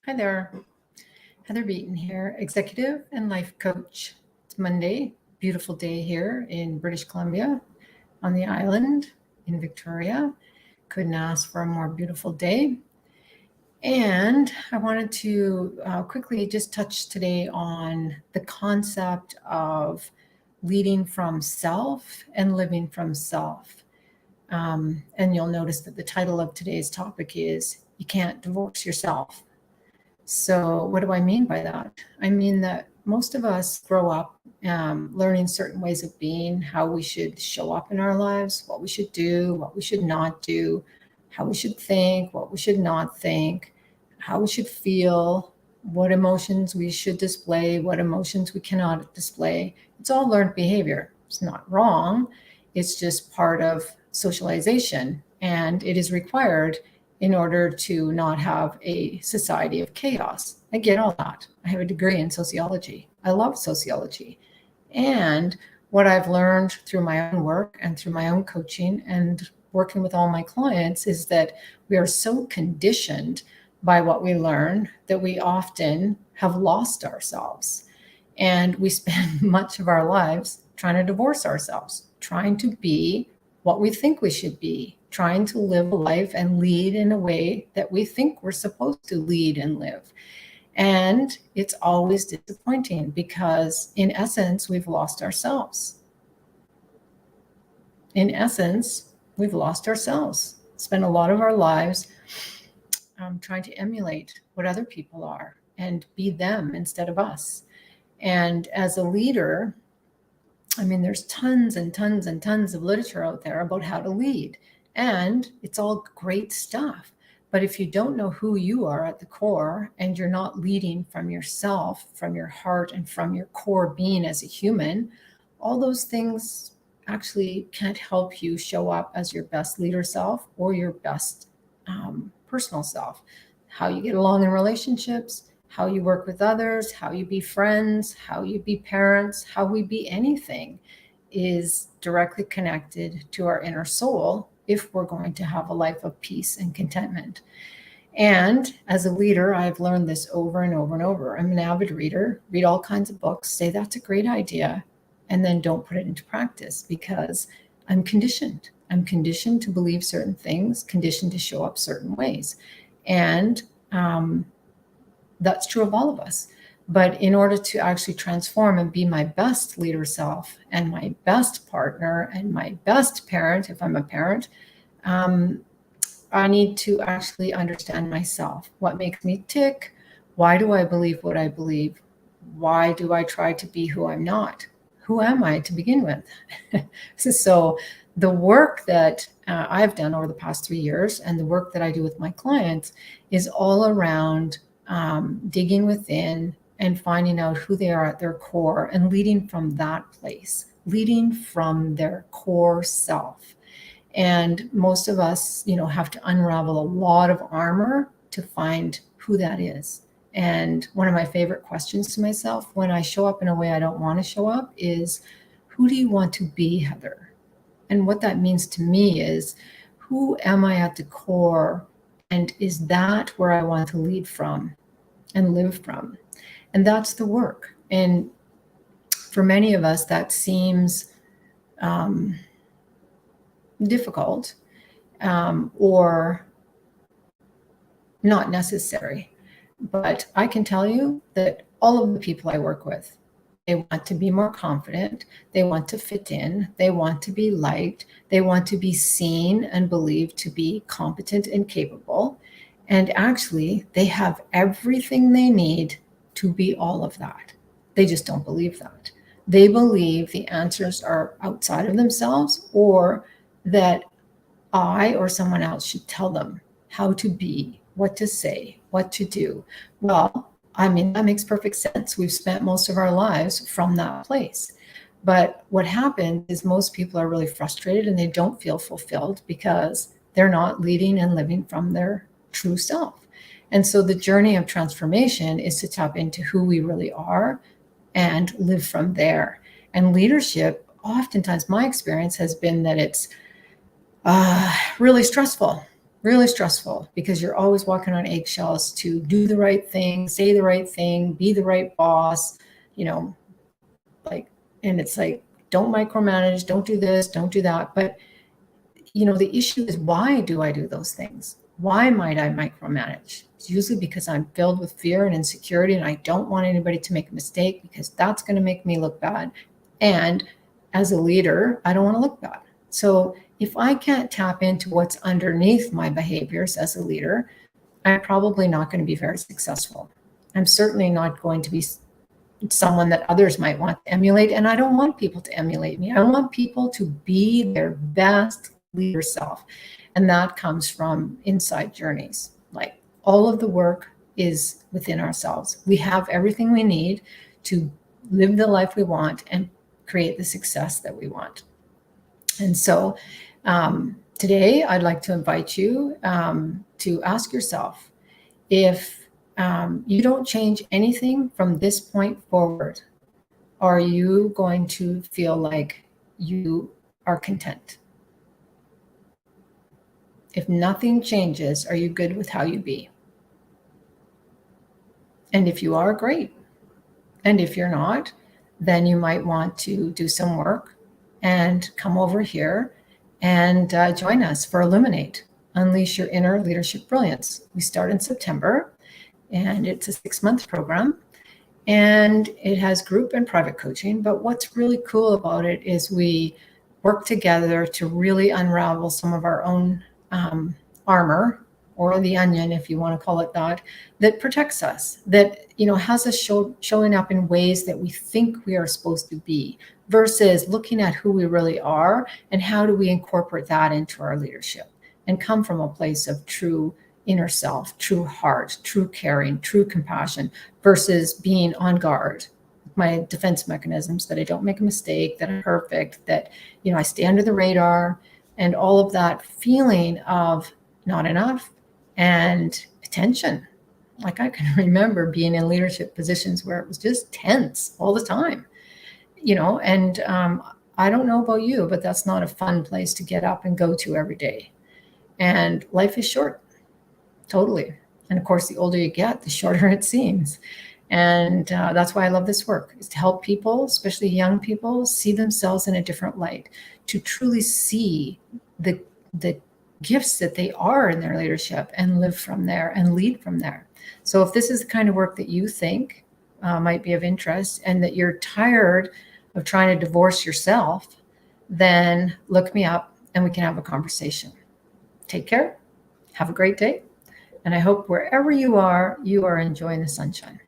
Hi there, Heather Beaton here, executive and life coach. It's Monday, beautiful day here in British Columbia on the island in Victoria. Couldn't ask for a more beautiful day. And I wanted to quickly just touch today on the concept of leading from self and living from self. And you'll notice that the title of today's topic is You Can't Divorce Yourself. So what do I mean by that? I mean that most of us grow up learning certain ways of being, how we should show up in our lives, what we should do, what we should not do, how we should think, what we should not think, how we should feel, what emotions we should display, what emotions we cannot display. It's all learned behavior. It's not wrong. It's just part of socialization, and it is required in order to not have a society of chaos. I get all that. I have a degree in sociology. I love sociology. And what I've learned through my own work and through my own coaching and working with all my clients is that we are so conditioned by what we learn that we often have lost ourselves. And we spend much of our lives trying to divorce ourselves, trying to be what we think we should be, trying to live a life and lead in a way that we think we're supposed to lead and live. And it's always disappointing because in essence, we've lost ourselves. In essence, we've lost ourselves. Spend a lot of our lives trying to emulate what other people are and be them instead of us. And as a leader, I mean, there's tons and tons and tons of literature out there about how to lead. And it's all great stuff. But if you don't know who you are at the core and you're not leading from yourself, from your heart, and from your core being as a human, all those things actually can't help you show up as your best leader self or your best personal self. How you get along in relationships, how you work with others, how you be friends, how you be parents, how we be anything is directly connected to our inner soul if we're going to have a life of peace and contentment. And as a leader, I've learned this over and over and over. I'm an avid reader, read all kinds of books, say that's a great idea, and then don't put it into practice because I'm conditioned. I'm conditioned to believe certain things, conditioned to show up certain ways. And that's true of all of us. But in order to actually transform and be my best leader self and my best partner and my best parent, if I'm a parent, I need to actually understand myself. What makes me tick? Why do I believe what I believe? Why do I try to be who I'm not? Who am I to begin with? So the work that I've done over the past 3 years and the work that I do with my clients is all around digging within and finding out who they are at their core and leading from that place, leading from their core self. And most of us, have to unravel a lot of armor to find who that is. And one of my favorite questions to myself when I show up in a way I don't want to show up is, who do you want to be, Heather? And what that means to me is, who am I at the core? And is that where I want to lead from and live from? And that's the work. And for many of us, that seems difficult or not necessary. But I can tell you that all of the people I work with, they want to be more confident. They want to fit in. They want to be liked. They want to be seen and believed to be competent and capable. And actually, they have everything they need to be all of that. They just don't believe that. They believe the answers are outside of themselves, or that I or someone else should tell them how to be, what to say, what to do. Well, I mean, that makes perfect sense. We've spent most of our lives from that place. But what happens is most people are really frustrated and they don't feel fulfilled because they're not leading and living from their true self. And so the journey of transformation is to tap into who we really are and live from there. And leadership, oftentimes my experience has been that it's really stressful. really stressful because you're always walking on eggshells to do the right thing, say the right thing, be the right boss, you know, like, and it's like, don't micromanage, don't do this, don't do that. But, you know, the issue is, why do I do those things? Why might I micromanage? It's usually because I'm filled with fear and insecurity, and I don't want anybody to make a mistake because that's going to make me look bad. And as a leader, I don't want to look bad. So if I can't tap into what's underneath my behaviors as a leader, I'm probably not going to be very successful. I'm certainly not going to be someone that others might want to emulate. And I don't want people to emulate me. I want people to be their best leader self. And that comes from inside journeys. Like, all of the work is within ourselves. We have everything we need to live the life we want and create the success that we want. And so today I'd like to invite you to ask yourself, if you don't change anything from this point forward, are you going to feel like you are content? If nothing changes, are you good with how you be? And if you are, great. And if you're not, then you might want to do some work and come over here and join us for Illuminate, Unleash Your Inner Leadership Brilliance. We start in September, and it's a 6-month program, and it has group and private coaching. But what's really cool about it is we work together to really unravel some of our own armor, or the onion, if you want to call it that, that protects us, that, you know, has us showing up in ways that we think we are supposed to be, versus looking at who we really are and how do we incorporate that into our leadership and come from a place of true inner self, true heart, true caring, true compassion, versus being on guard, my defense mechanisms, that I don't make a mistake, that I'm perfect, that, you know, I stay under the radar, and all of that feeling of not enough and tension. Like, I can remember being in leadership positions where it was just tense all the time, you know, and I don't know about you, but that's not a fun place to get up and go to every day. And life is short, totally. And of course, the older you get, the shorter it seems. And that's why I love this work, is to help people, especially young people, see themselves in a different light, to truly see the gifts that they are in their leadership and live from there and lead from there. So if this is the kind of work that you think might be of interest, and that you're tired of trying to divorce yourself, then look me up and we can have a conversation. Take care. Have a great day. And I hope wherever you are enjoying the sunshine.